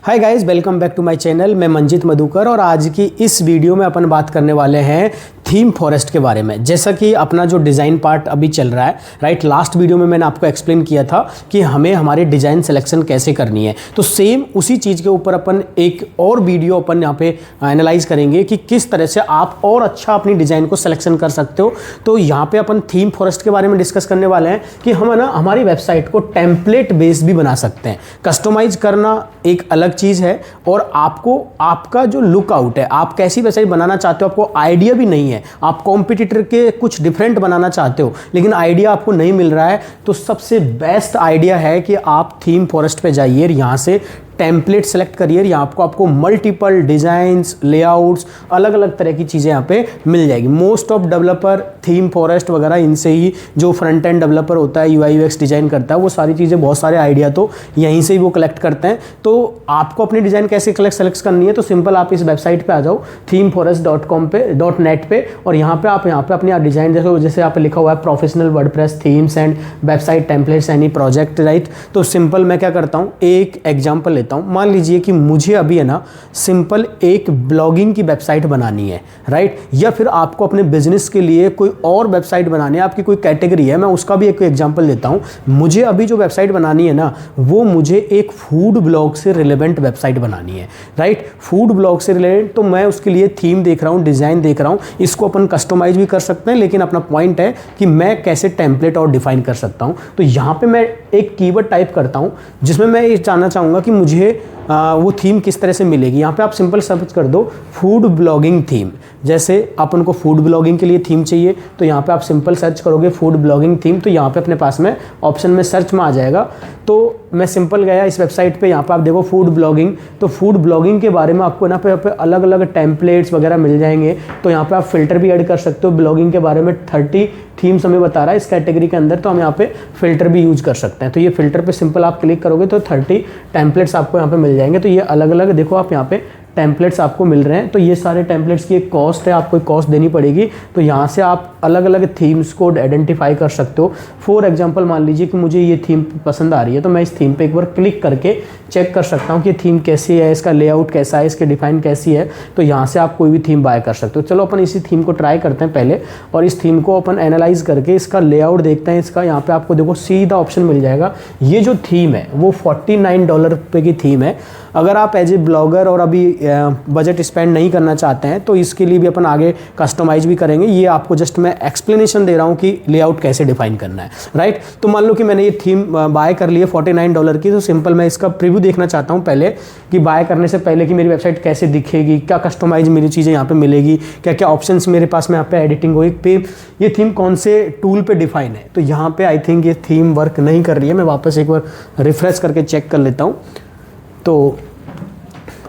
Hi guys, welcome back to my channel. मैं मंजित मधुकर और आज की इस वीडियो में अपन बात करने वाले हैं थीम फॉरेस्ट के बारे में। जैसा कि अपना जो डिज़ाइन पार्ट अभी चल रहा है, राइट, लास्ट वीडियो में मैंने आपको एक्सप्लेन किया था कि हमें हमारी डिज़ाइन सिलेक्शन कैसे करनी है। तो सेम उसी चीज़ के ऊपर अपन एक और वीडियो अपन यहाँ पे एनालाइज करेंगे कि किस तरह से आप और अच्छा अपनी डिज़ाइन को सिलेक्शन कर सकते हो। तो यहाँ पे अपन थीम फॉरेस्ट के बारे में डिस्कस करने वाले हैं कि हम ना हमारी वेबसाइट को टेम्पलेट बेस्ड भी बना सकते हैं। कस्टमाइज करना एक अलग चीज़ है और आपको आपका जो लुकआउट है, आप कैसी वेबसाइट बनाना चाहते हो, आपको आइडिया भी नहीं है, आप कॉम्पिटिटर के कुछ डिफरेंट बनाना चाहते हो लेकिन आइडिया आपको नहीं मिल रहा है, तो सबसे बेस्ट आइडिया है कि आप थीम फॉरेस्ट पे जाइए, यहाँ से टेम्पलेट सेलेक्ट करिए। यहाँ आपको मल्टीपल डिज़ाइंस, लेआउट्स, अलग अलग तरह की चीज़ें यहाँ पे मिल जाएगी। Most of developer theme forest वगैरह इनसे ही, जो फ्रंट एंड डेवलपर होता है, UI UX डिज़ाइन करता है, वो सारी चीज़ें, बहुत सारे आइडिया तो यहीं से ही वो कलेक्ट करते हैं। तो आपको अपनी डिज़ाइन कैसे सेलेक्ट करनी है, तो सिंपल आप इस वेबसाइट पर आ जाओ, themeforest.com पे .net पे, और यहाँ पे आप अपनी डिज़ाइन जैसे यहाँ पे लिखा हुआ है professional WordPress themes and website templates any project, right. तो सिंपल मैं क्या करता हूँ, एक एग्जाम्पल मान लीजिए कि मुझे अभी है ना सिंपल एक ब्लॉगिंग की वेबसाइट बनानी है, राइट, या फिर आपको अपने बिजनेस के लिए कोई और वेबसाइट बनानी है, आपकी कोई कैटेगरी है, मैं उसका भी एक एग्जांपल देता हूं। मुझे अभी जो वेबसाइट बनानी है ना, वो मुझे एक फूड ब्लॉग से रिलेवेंट वेबसाइट बनानी है, राइट। फूड ब्लॉग से रिलेवेंट, तो मैं उसके लिए थीम देख रहा हूँ, डिज़ाइन देख रहा हूँ। इसको अपन कस्टमाइज भी कर सकते हैं, लेकिन अपना पॉइंट है कि मैं कैसे टेम्पलेट और डिफाइन कर सकता हूँ। तो यहाँ पर मैं एक कीवर्ड टाइप करता हूँ जिसमें मैं ये जानना चाहूँगा कि मुझे वो थीम किस तरह से मिलेगी। यहाँ पे आप सिंपल सर्च कर दो फूड ब्लॉगिंग थीम। जैसे अपन को फूड ब्लॉगिंग के लिए थीम चाहिए, तो यहाँ पे आप सिंपल सर्च करोगे फूड ब्लॉगिंग थीम, तो यहाँ पे अपने पास में ऑप्शन में सर्च में आ जाएगा। तो मैं सिंपल गया इस वेबसाइट पे, यहाँ पे आप देखो फूड ब्लॉगिंग। तो फूड ब्लॉगिंग के बारे में आपको ना पे अलग अलग टेम्पलेट्स वगैरह मिल जाएंगे। तो यहाँ पे आप फिल्टर भी ऐड कर सकते हो। ब्लॉगिंग के बारे में 30 थीम्स हमें बता रहा है इस कैटेगरी के अंदर, तो हम यहाँ पे फिल्टर भी यूज कर सकते हैं। तो ये फिल्टर पे सिंपल आप क्लिक करोगे तो 30 टेम्पलेट्स आपको यहाँ पे मिल जाएंगे। तो ये अलग अलग देखो, आप यहाँ पे टेम्पलेट्स आपको मिल रहे हैं। तो ये सारे टेम्पलेट्स की एक कॉस्ट है, आपको कॉस्ट देनी पड़ेगी। तो यहाँ से आप अलग अलग थीम्स को आइडेंटिफाई कर सकते हो। फॉर एग्जांपल मान लीजिए कि मुझे ये थीम पसंद आ रही है, तो मैं इस थीम पे एक बार क्लिक करके चेक कर सकता हूँ कि थीम कैसी है, इसका लेआउट कैसा है, इसकी डिफाइन कैसी है। तो यहाँ से आप कोई भी थीम बाय कर सकते हो। चलो अपन इसी थीम को ट्राई करते हैं पहले, और इस थीम को अपन एनालाइज करके इसका लेआउट देखते हैं। इसका यहाँ पे आपको देखो सीधा ऑप्शन मिल जाएगा। ये जो थीम है वो $49 पे की थीम है। अगर आप एज ए ब्लॉगर और अभी बजट स्पेंड नहीं करना चाहते हैं, तो इसके लिए भी अपन आगे कस्टमाइज भी करेंगे। ये आपको जस्ट मैं एक्सप्लेनेशन दे रहा हूँ कि लेआउट कैसे डिफाइन करना है, राइट। तो मान लो कि मैंने ये थीम बाय कर ली है $49 की। तो सिंपल मैं इसका प्रीव्यू देखना चाहता हूँ पहले, कि बाय करने से पहले कि मेरी वेबसाइट कैसे दिखेगी, क्या कस्टमाइज मेरी चीज़ें यहाँ पे मिलेगी, क्या क्या ऑप्शंस मेरे पास में यहाँ पे एडिटिंग होगी, पे ये थीम कौन से टूल पे डिफाइन है। तो यहाँ पे आई थिंक ये थीम वर्क नहीं कर रही है। मैं वापस एक बार रिफ्रेश करके चेक कर लेता हूँ, तो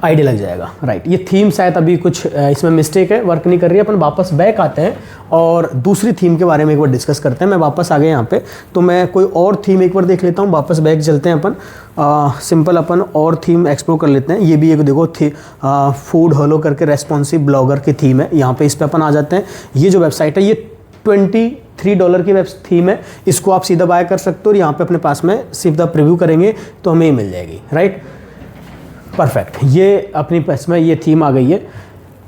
आइडिया लग जाएगा, राइट। ये थीम शायद अभी कुछ इसमें मिस्टेक है, वर्क नहीं कर रही है। अपन वापस बैक आते हैं और दूसरी थीम के बारे में एक बार डिस्कस करते हैं। मैं वापस आ गया यहाँ पे, तो मैं कोई और थीम एक बार देख लेता हूँ। वापस बैक चलते हैं अपन, सिंपल अपन और थीम एक्सप्लोर कर लेते हैं। ये भी एक देखो फूड हॉलो करके रेस्पॉन्सिव ब्लॉगर की थीम है। यहाँ पे इस पर अपन आ जाते हैं। ये जो वेबसाइट है ये $23 की वेब थीम है। इसको आप सीधा बाय कर सकते हो और यहाँ पे अपने पास में सीधा प्रीव्यू करेंगे तो हमें ही मिल जाएगी, राइट। परफेक्ट, ये अपनी पास में ये थीम आ गई है।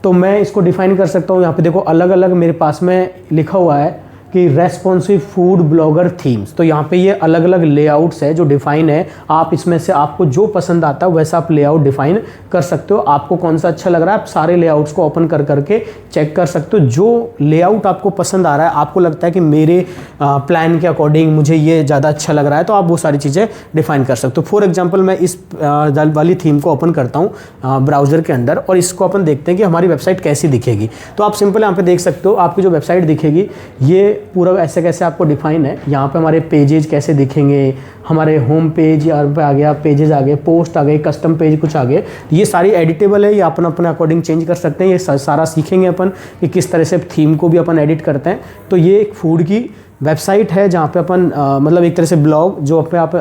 तो मैं इसको डिफाइन कर सकता हूँ। यहाँ पे देखो अलग अलग मेरे पास में लिखा हुआ है कि रेस्पॉन्सिव फूड ब्लॉगर थीम्स। तो यहाँ पे ये अलग अलग लेआउट्स है जो डिफाइन है। आप इसमें से आपको जो पसंद आता है वैसा आप लेआउट डिफाइन कर सकते हो। आपको कौन सा अच्छा लग रहा है, आप सारे लेआउट्स को ओपन कर करके चेक कर सकते हो। जो लेआउट आपको पसंद आ रहा है, आपको लगता है कि मेरे प्लान के अकॉर्डिंग मुझे ये ज़्यादा अच्छा लग रहा है, तो आप वो सारी चीज़ें डिफाइन कर सकते हो। फॉर एग्जाम्पल मैं इस वाली थीम को ओपन करता हूँ ब्राउज़र के अंदर, और इसको अपन देखते हैं कि हमारी वेबसाइट कैसी दिखेगी। तो आप सिंपल यहाँ पे देख सकते हो आपकी जो वेबसाइट दिखेगी, ये पूरा ऐसे कैसे आपको डिफाइन है। यहाँ पे हमारे पेजेज कैसे दिखेंगे, हमारे होम पेज यहाँ पे आ गया, पेजेस आ गए, पोस्ट आ गए, कस्टम पेज कुछ आ गए। ये सारी एडिटेबल है, ये अपन अपने अकॉर्डिंग चेंज कर सकते हैं। ये सारा सीखेंगे अपन कि किस तरह से थीम को भी अपन एडिट करते हैं। तो ये एक फूड की वेबसाइट है जहाँ पे अपन मतलब एक तरह से ब्लॉग जो पे आप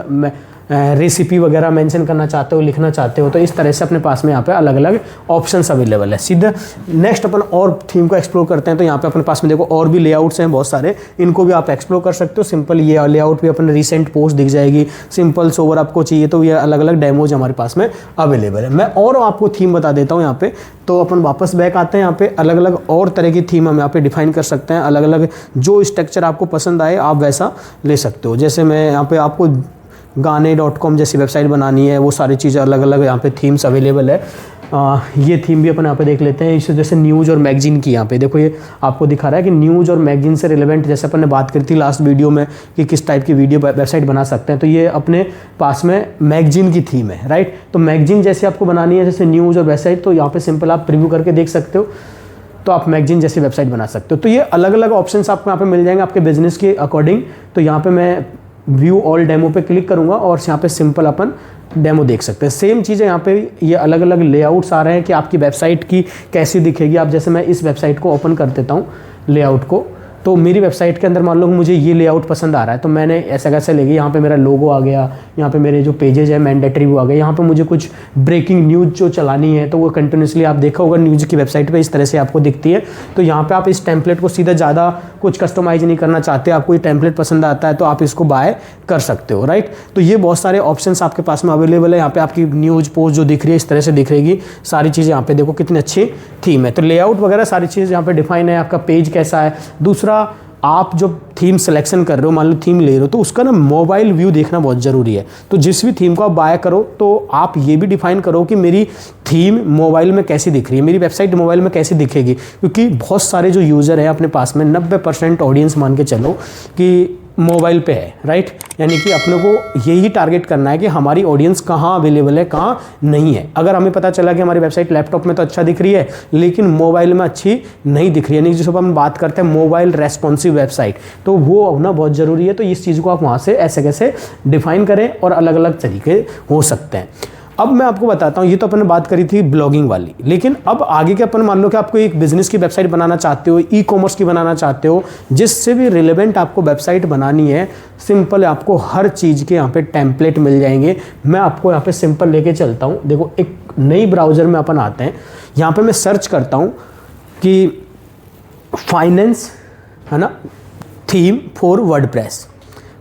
रेसिपी वगैरह मेंशन करना चाहते हो, लिखना चाहते हो, तो इस तरह से अपने पास में यहाँ पे अलग अलग ऑप्शंस अवेलेबल है। सीधा नेक्स्ट अपन और थीम को एक्सप्लोर करते हैं। तो यहाँ पे अपने पास में देखो और भी लेआउट्स हैं बहुत सारे, इनको भी आप एक्सप्लोर कर सकते हो। सिंपल ये लेआउट भी अपने रिसेंट पोस्ट दिख जाएगी, सिंपल सोवर आपको चाहिए तो ये अलग अलग डेमोज हमारे पास में अवेलेबल है। मैं और आपको थीम बता देता हूँ यहाँ पे। तो अपन वापस बैक आते हैं, यहाँ पे अलग अलग और तरह की थीम हम यहाँ पे डिफाइन कर सकते हैं। अलग अलग जो स्ट्रक्चर आपको पसंद आए आप वैसा ले सकते हो। जैसे मैं यहाँ पे आपको गाने.com जैसी वेबसाइट बनानी है, वो सारी चीज़ें अलग अलग यहाँ पे थीम्स अवेलेबल है। ये थीम भी अपन यहाँ पे देख लेते हैं। इस जैसे न्यूज़ और मैगजीन की यहाँ पे देखो, ये आपको दिखा रहा है कि न्यूज़ और मैगजीन से रिलेवेंट, जैसे अपन ने बात करी थी लास्ट वीडियो में कि किस टाइप की वीडियो वेबसाइट बना सकते हैं, तो ये अपने पास में मैगजीन की थीम है, राइट। तो मैगजीन जैसे आपको बनानी है, जैसे न्यूज़ और वेबसाइट, तो यहाँ पे सिंपल आप प्रीव्यू करके देख सकते हो, तो आप मैगजीन जैसी वेबसाइट बना सकते हो। तो ये अलग अलग ऑप्शंस आपको यहाँ पे मिल जाएंगे आपके बिजनेस के अकॉर्डिंग। तो यहाँ पे मैं व्यू ऑल डेमो पे क्लिक करूँगा और यहाँ पे सिंपल अपन डेमो देख सकते हैं। सेम चीज़ है यहाँ पे, ये अलग अलग लेआउट्स आ रहे हैं कि आपकी वेबसाइट की कैसी दिखेगी। आप जैसे मैं इस वेबसाइट को ओपन कर देता हूँ लेआउट को, तो मेरी वेबसाइट के अंदर मान लो मुझे ये लेआउट पसंद आ रहा है, तो मैंने ऐसा कैसे लेगी, यहाँ पे मेरा लोगो आ गया, यहाँ पे मेरे जो पेजेज है मैंडेटरी वो आ गया। यहाँ पे मुझे कुछ ब्रेकिंग न्यूज़ जो चलानी है तो वो कंटिन्यूसली आप देखा होगा न्यूज़ की वेबसाइट पे इस तरह से आपको दिखती है। तो यहाँ पे आप इस टेम्पलेट को सीधा ज़्यादा कुछ कस्टमाइज नहीं करना चाहते, आपको ये टेम्पलेट पसंद आता है तो आप इसको बाय कर सकते हो, राइट। तो ये बहुत सारे ऑप्शंस आपके पास में अवेलेबल है। यहाँ पे आपकी न्यूज़ पोस्ट जो दिख रही है इस तरह से दिख रहेगी सारी चीज़ें। यहाँ पे देखो कितनी अच्छी थीम है। तो लेआउट वगैरह सारी चीज़ यहाँ पे डिफाइन है, आपका पेज कैसा है। दूसरा, आप जो थीम सिलेक्शन कर रहे हो, मान लो थीम ले रहे हो, तो उसका ना मोबाइल व्यू देखना बहुत ज़रूरी है। तो जिस भी थीम को आप बाय करो तो आप ये भी डिफाइन करो कि मेरी थीम मोबाइल में कैसी दिख रही है, मेरी वेबसाइट मोबाइल में कैसी दिखेगी। क्योंकि बहुत सारे जो यूज़र हैं अपने पास में 90% ऑडियंस मान के चलो कि मोबाइल पे है, राइट। यानी कि अपने को यही टारगेट करना है कि हमारी ऑडियंस कहाँ अवेलेबल है, कहाँ नहीं है। अगर हमें पता चला कि हमारी वेबसाइट लैपटॉप में तो अच्छा दिख रही है लेकिन मोबाइल में अच्छी नहीं दिख रही है, यानी जिसको हम बात करते हैं मोबाइल रेस्पॉन्सिव वेबसाइट, तो वो होना बहुत ज़रूरी है। तो इस चीज़ को आप वहाँ से ऐसे कैसे डिफाइन करें और अलग अलग तरीके हो सकते हैं। अब मैं आपको बताता हूँ, ये तो अपन ने बात करी थी ब्लॉगिंग वाली, लेकिन अब आगे के अपन मान लो कि आपको एक बिजनेस की वेबसाइट बनाना चाहते हो, ई कॉमर्स की बनाना चाहते हो, जिससे भी रिलेवेंट आपको वेबसाइट बनानी है। सिंपल आपको हर चीज़ के यहाँ पे टेम्पलेट मिल जाएंगे। मैं आपको यहाँ पे सिंपल लेके चलता हूँ। देखो एक नई ब्राउज़र में अपन आते हैं, यहाँ पर मैं सर्च करता हूँ कि फाइनेंस, है ना, theme for WordPress,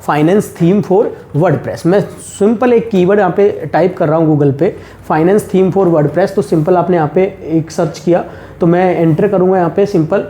finance theme for WordPress. मैं सिंपल एक कीवर्ड यहाँ पे टाइप कर रहा हूँ गूगल पे, फाइनेंस थीम फॉर वर्डप्रेस। तो सिंपल आपने यहाँ पे एक सर्च किया तो मैं एंटर करूँगा यहाँ पे सिंपल,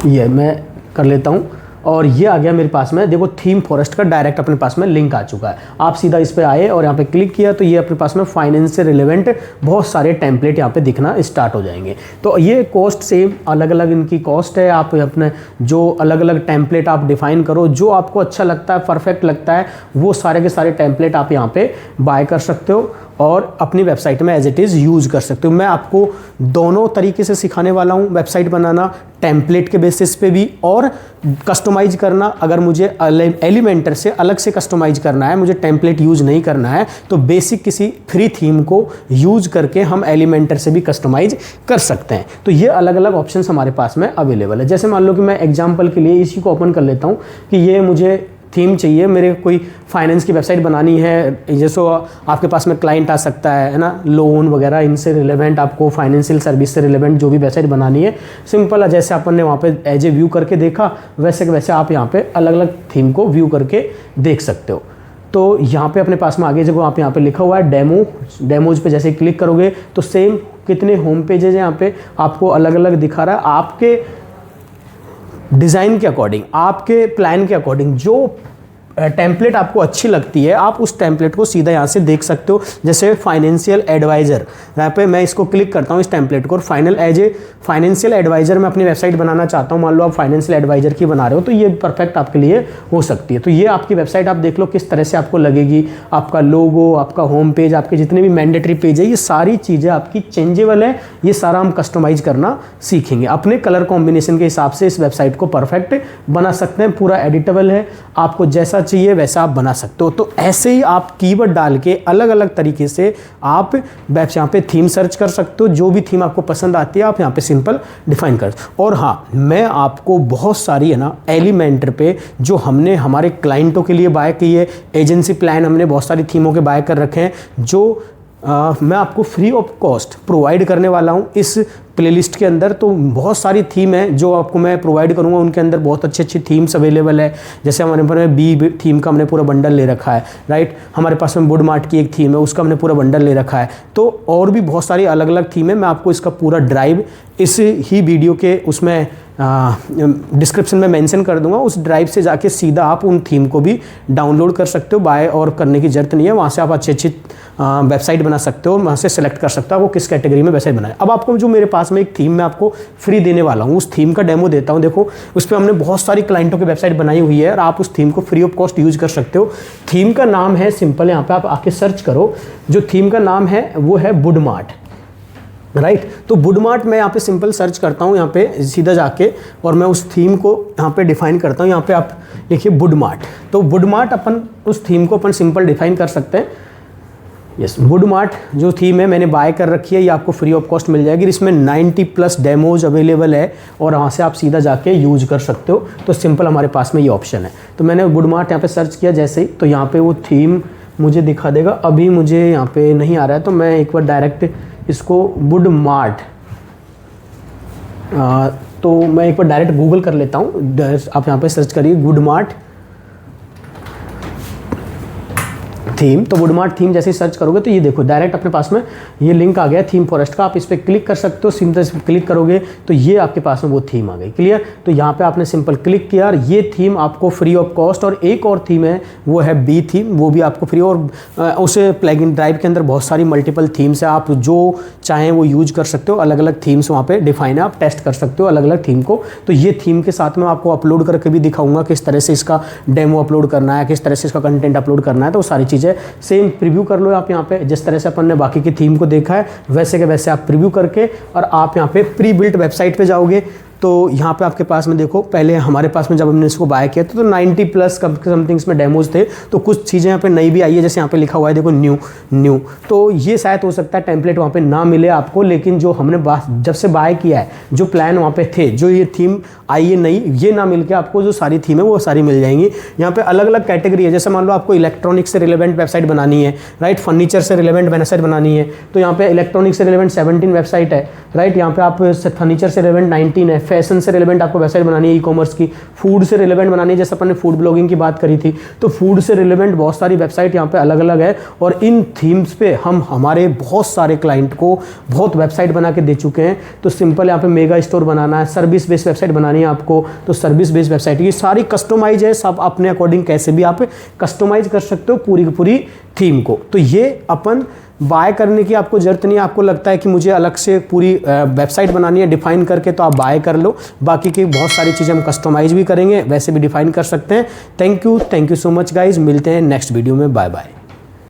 ये मैं कर लेता हूँ और ये आ गया मेरे पास में। देखो थीम फॉरेस्ट का डायरेक्ट अपने पास में लिंक आ चुका है। आप सीधा इस पे आए और यहाँ पे क्लिक किया तो ये अपने पास में फाइनेंस से रिलेवेंट बहुत सारे टेम्पलेट यहाँ पे दिखना स्टार्ट हो जाएंगे। तो ये कॉस्ट सेम, अलग अलग इनकी कॉस्ट है। आप अपने जो अलग अलग टेम्पलेट आप डिफाइन करो, जो आपको अच्छा लगता है, परफेक्ट लगता है, वो सारे के सारे टेम्पलेट आप यहाँ पे बाय कर सकते हो और अपनी वेबसाइट में एज इट इज़ यूज़ कर सकते हो। मैं आपको दोनों तरीके से सिखाने वाला हूँ, वेबसाइट बनाना टेम्पलेट के बेसिस पे भी और कस्टमाइज करना। अगर मुझे एलिमेंटर से अलग से कस्टमाइज करना है, मुझे टेम्पलेट यूज़ नहीं करना है, तो बेसिक किसी फ्री थीम को यूज़ करके हम एलिमेंटर से भी कस्टमाइज कर सकते हैं। तो ये अलग अलग ऑप्शंस हमारे पास में अवेलेबल है। जैसे मान लो कि मैं एग्जाम्पल के लिए इसी को ओपन कर लेता हूँ कि ये मुझे थीम चाहिए, मेरे कोई फाइनेंस की वेबसाइट बनानी है। जैसे आपके पास में क्लाइंट आ सकता है ना, लोन वगैरह, इनसे रिलेवेंट आपको फाइनेंशियल सर्विस से रिलेवेंट जो भी वेबसाइट बनानी है, सिंपल है जैसे अपन ने वहाँ पे एज ए व्यू करके देखा, वैसे के वैसे आप यहाँ पे अलग अलग थीम को व्यू करके देख सकते हो। तो यहाँ पे अपने पास में आगे जब आप यहाँ पे लिखा हुआ है डेमोज पे जैसे क्लिक करोगे तो सेम कितने होम पेजेज हैं यहाँ पे आपको अलग अलग दिखा रहा है। आपके डिज़ाइन के अकॉर्डिंग, आपके प्लान के अकॉर्डिंग जो टेम्पलेट आपको अच्छी लगती है, आप उस टेम्पलेट को सीधा यहाँ से देख सकते हो। जैसे फाइनेंशियल एडवाइज़र, यहाँ पे मैं इसको क्लिक करता हूँ इस टेम्पलेट को, फाइनेंशियल एडवाइज़र मैं अपनी वेबसाइट बनाना चाहता हूँ। मान लो आप फाइनेंशियल एडवाइज़र की बना रहे हो तो ये परफेक्ट आपके लिए हो सकती है। तो ये आपकी वेबसाइट आप देख लो किस तरह से आपको लगेगी। आपका लोगो, आपका होम पेज, आपके जितने भी मैंडेटरी पेज है, ये सारी चीज़ें आपकी चेंजेबल है। ये सारा हम कस्टमाइज करना सीखेंगे। अपने कलर कॉम्बिनेशन के हिसाब से इस वेबसाइट को परफेक्ट बना सकते हैं। पूरा एडिटेबल है, आपको जैसा चाहिए वैसा आप बना सकते हो। तो ऐसे ही आप कीवर्ड डाल के अलग अलग तरीके से आप यहाँ पे थीम सर्च कर सकते हो। जो भी थीम आपको पसंद आती है आप यहाँ पे सिंपल डिफाइन कर। और हाँ, मैं आपको बहुत सारी है ना एलिमेंटर पे जो हमने हमारे क्लाइंटों के लिए बाय की है, एजेंसी प्लान हमने बहुत सारी थीमों के बाय कर रखे हैं, जो मैं आपको फ्री ऑफ कॉस्ट प्रोवाइड करने वाला हूँ इस प्लेलिस्ट के अंदर। तो बहुत सारी थीम है जो आपको मैं प्रोवाइड करूँगा, उनके अंदर बहुत अच्छी अच्छी थीम्स अवेलेबल है। जैसे हमारे पास में बी थीम का हमने पूरा बंडल ले रखा है, राइट। हमारे पास में वुड मार्ट की एक थीम है, उसका हमने पूरा बंडल ले रखा है। तो और भी बहुत सारी अलग अलग थीम है। मैं आपको इसका पूरा ड्राइव इस ही वीडियो के उसमें डिस्क्रिप्शन में मेंशन कर दूंगा। उस ड्राइव से जाके सीधा आप उन थीम को भी डाउनलोड कर सकते हो, बाय और करने की जरूरत नहीं है। वहाँ से आप अच्छी अच्छी वेबसाइट बना सकते हो, वहाँ से सेलेक्ट कर सकते हो आपको किस कैटेगरी में वेबसाइट बनाए। अब आपको जो मेरे पास में एक थीम मैं आपको फ्री देने वाला हूँ, उस थीम का डेमो देता हूँ। देखो, उस पर हमने बहुत सारी क्लाइंटों की वेबसाइट बनाई हुई है और आप उस थीम को फ्री ऑफ कॉस्ट यूज कर सकते हो। थीम का नाम है सिंपल, यहाँ पे आप आके सर्च करो। जो थीम का नाम है वो है वुड मार्ट, राइट। तो वुड मार्ट मैं यहाँ पे सिंपल सर्च करता हूँ, यहाँ पे सीधा जाके, और मैं उस थीम को यहाँ पे डिफाइन करता हूँ। यहाँ पे आप लिखिए वुड मार्ट। तो वुड मार्ट अपन उस थीम को अपन सिंपल डिफाइन कर सकते हैं। यस, वुड मार्ट जो थीम है मैंने बाय कर रखी है, ये आपको फ्री ऑफ कॉस्ट मिल जाएगी। इसमें 90+ डेमोज अवेलेबल है और वहाँ से आप सीधा जाके यूज कर सकते हो। तो सिंपल हमारे पास में ये ऑप्शन है। तो मैंने वुड मार्ट यहाँ पे सर्च किया जैसे ही, तो यहाँ पे वो थीम मुझे दिखा देगा। अभी मुझे यहाँ पे नहीं आ रहा है, तो मैं एक बार डायरेक्ट इसको वुड मार्ट, तो मैं एक बार डायरेक्ट गूगल कर लेता हूँ। आप यहाँ पे सर्च करिए वुड मार्ट थीम। तो वुड मार्ट थीम जैसे ही सर्च करोगे तो ये देखो डायरेक्ट अपने पास में ये लिंक आ गया थीम फॉरेस्ट का। आप इस पर क्लिक कर सकते हो। सिंपल से क्लिक करोगे तो ये आपके पास में वो थीम आ गई। क्लियर। तो यहाँ पे आपने सिंपल क्लिक किया और ये थीम आपको फ्री ऑफ कॉस्ट। और एक और थीम है वो है बी थीम, वो भी आपको फ्री। और उस प्लगइन ड्राइव के अंदर बहुत सारी मल्टीपल थीम्स है, आप जो चाहें वो यूज कर सकते हो। अलग अलग थीम्स वहाँ पे डिफाइन है, आप टेस्ट कर सकते हो अलग अलग थीम को। तो ये थीम के साथ में आपको अपलोड करके भी दिखाऊंगा किस तरह से इसका डेमो अपलोड करना है, किस तरह से इसका कंटेंट अपलोड करना है। तो सारी चीज़ें सेम प्रीव्यू कर लो आप यहाँ पे। जिस तरह से अपन ने बाकी की थीम को देखा है वैसे के वैसे आप प्रीव्यू करके और आप यहाँ पे प्री बिल्ट वेबसाइट पे जाओगे। तो यहाँ पे आपके पास में देखो, पहले हमारे पास में जब हमने इसको बाय किया था तो 90+ समथिंग इसमें डेमोज थे। तो कुछ चीज़ें यहाँ पे नई भी आई है, जैसे यहाँ पे लिखा हुआ है देखो न्यू। तो ये शायद हो सकता है टेम्पलेट वहाँ पे ना मिले आपको, लेकिन जो हमने जब से बाय किया है, जो प्लान वहाँ पे थे, जो ये थीम आई है नई, ये ना मिल के आपको जो सारी थीम है वो सारी मिल जाएंगी। यहाँ पे अलग अलग कैटेगरी है। जैसे मान लो आपको इलेक्ट्रॉनिक से रिलेवेंट वेबसाइट बनानी है, राइट। फर्नीचर से रिलेवेंट वेबसाइट बनानी है, तो यहाँ पे इलेक्ट्रॉनिक से रिलेवेंट 17 वेबसाइट है, राइट। यहाँ पे आप फर्नीचर से रिलेवेंट 19 है। फैशन से रिलेवेंट आपको वेबसाइट बनानी है, ई कॉमर्स की। फूड से रिलेवेंट बनानी है, जैसे अपन ने फूड ब्लॉगिंग की बात करी थी, तो फूड से रिलेवेंट बहुत सारी वेबसाइट यहाँ पे अलग अलग है। और इन थीम्स पे हम हमारे बहुत सारे क्लाइंट को बहुत वेबसाइट बना के दे चुके हैं। तो सिंपल यहाँ पे मेगा स्टोर बनाना है, सर्विस बेस्ड वेबसाइट बनानी है आपको, तो सर्विस बेस्ड वेबसाइट ये सारी कस्टमाइज है। सब अपने अकॉर्डिंग कैसे भी आप कस्टमाइज कर सकते हो पूरी की पूरी थीम को। तो ये अपन बाय करने की आपको जरूरत नहीं है। आपको लगता है कि मुझे अलग से पूरी वेबसाइट बनानी है डिफाइन करके, तो आप बाय कर लो। बाकी की बहुत सारी चीज़ें हम कस्टमाइज भी करेंगे, वैसे भी डिफाइन कर सकते हैं। Thank you so much guys. मिलते हैं नेक्स्ट वीडियो में। Bye bye.